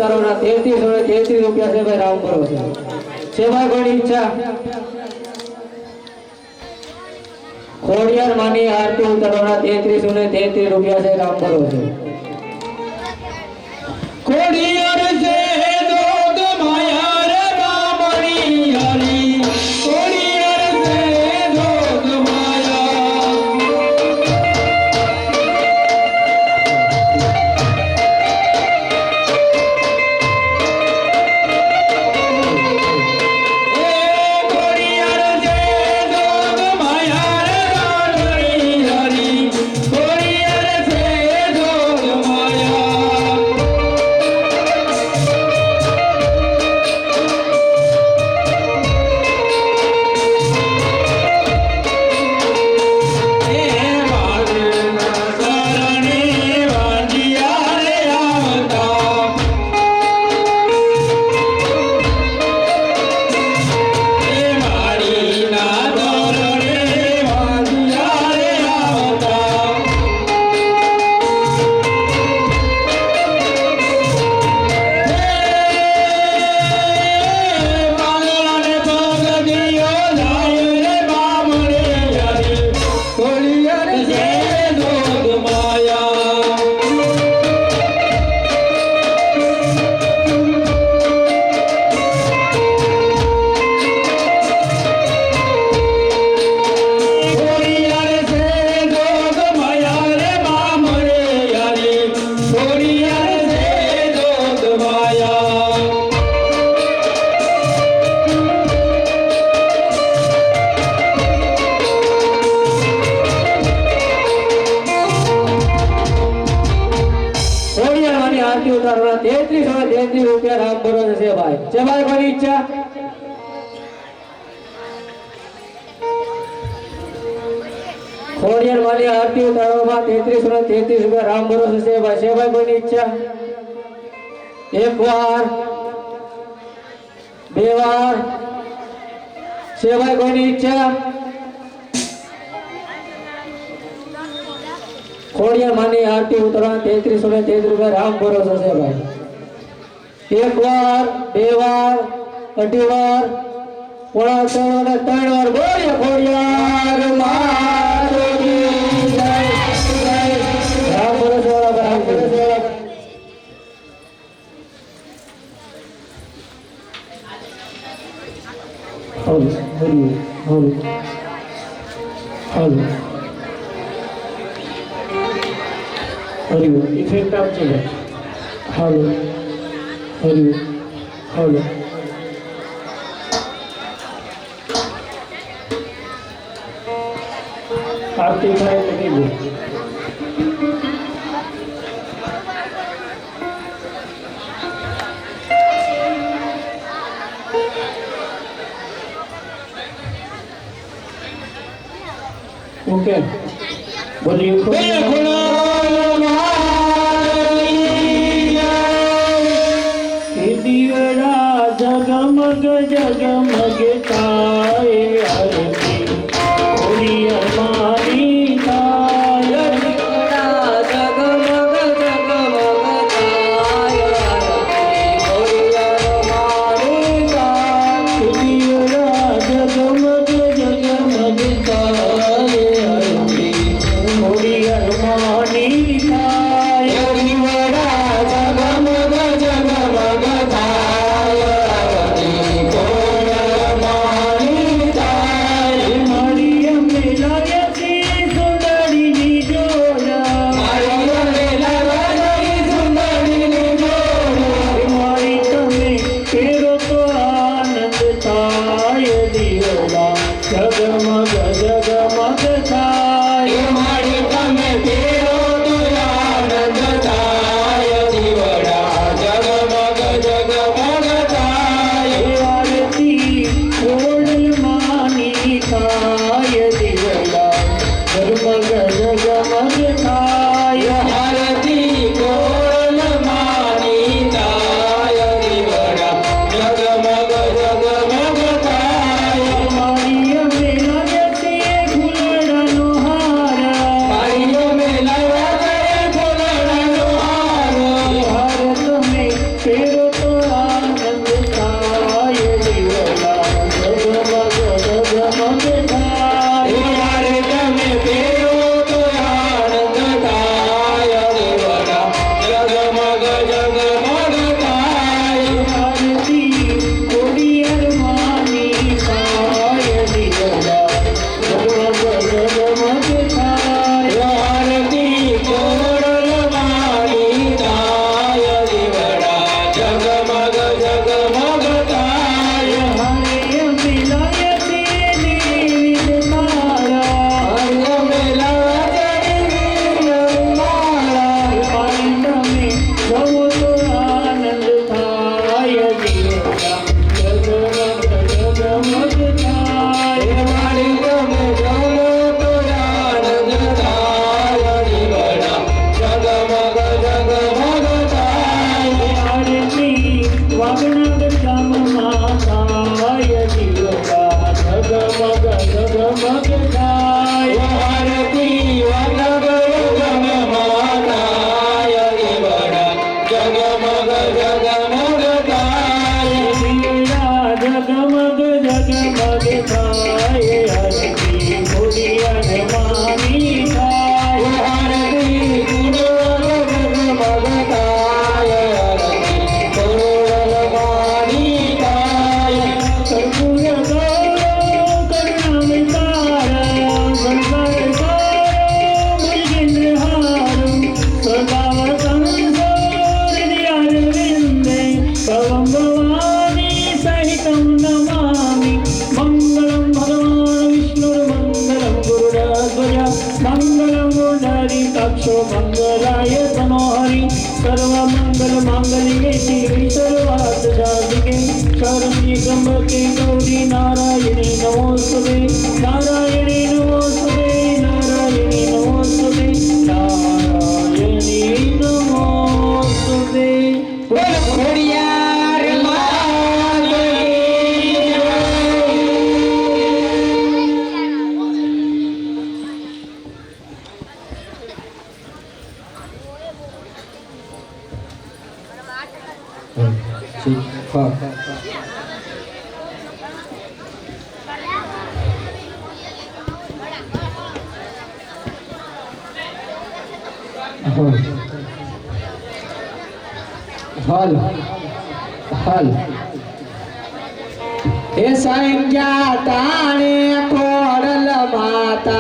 उतारवाना 33 रुपया से भाई राम करो से भाई कोई इच्छा खोड़ियार मानी आरती उतारवाना 33 रुपया से राम करो खोड़ियार से दो माया रे रामणी हरी खोड़ियार से दो माया आरती उतारवाना 33 रुपया राम भरोसे से भाई कोई इच्छा खोड़ियार वाली आरती उतारवाना 33 रुपया राम भरोसे से भाई कोई इच्छा एक बार बे बार से भाई कोई इच्छा खोड़ियार मानी आरती उतारवाना 33 रुपया राम भरोसे से भाई एक बार बे बार अढ़ी बार पोड़ा 3 बार बोलिए खोड़ियार माता की जय जय राम भरोसे वाला राम भरोसे वाला हेलो इफेक्ट आप चले हेलो आरती खाए लगे ओके बोलिए जगमग जगमग ताए आरती खोड़ियार मानी ताए जगमग जगमग ताए आरती खोड़ियार मानी ताए जगमग जगमग ताए आरती खोड़ियार पुष्पो मंगलाय तनोहरि सर्वमंगल मांगल्ये शिवे सर्वार्थसाधिके शरण्ये त्र्यंबके गौरी नारायणी नमोस्तुते नारायणी नमोस्तुते नारायणी नमोस्तुते नारायणी नमोस्तुते बोल खोड़ियार मात की हल हल हे संज्ञा ताणे खोडल माता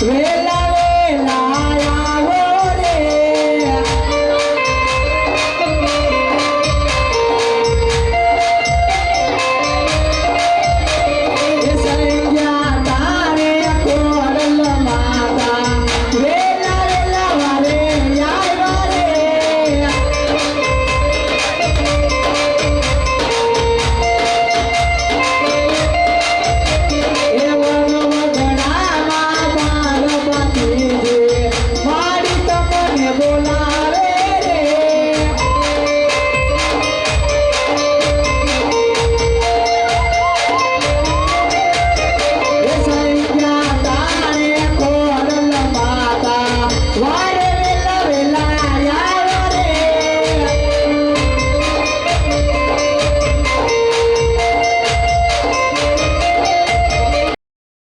वेला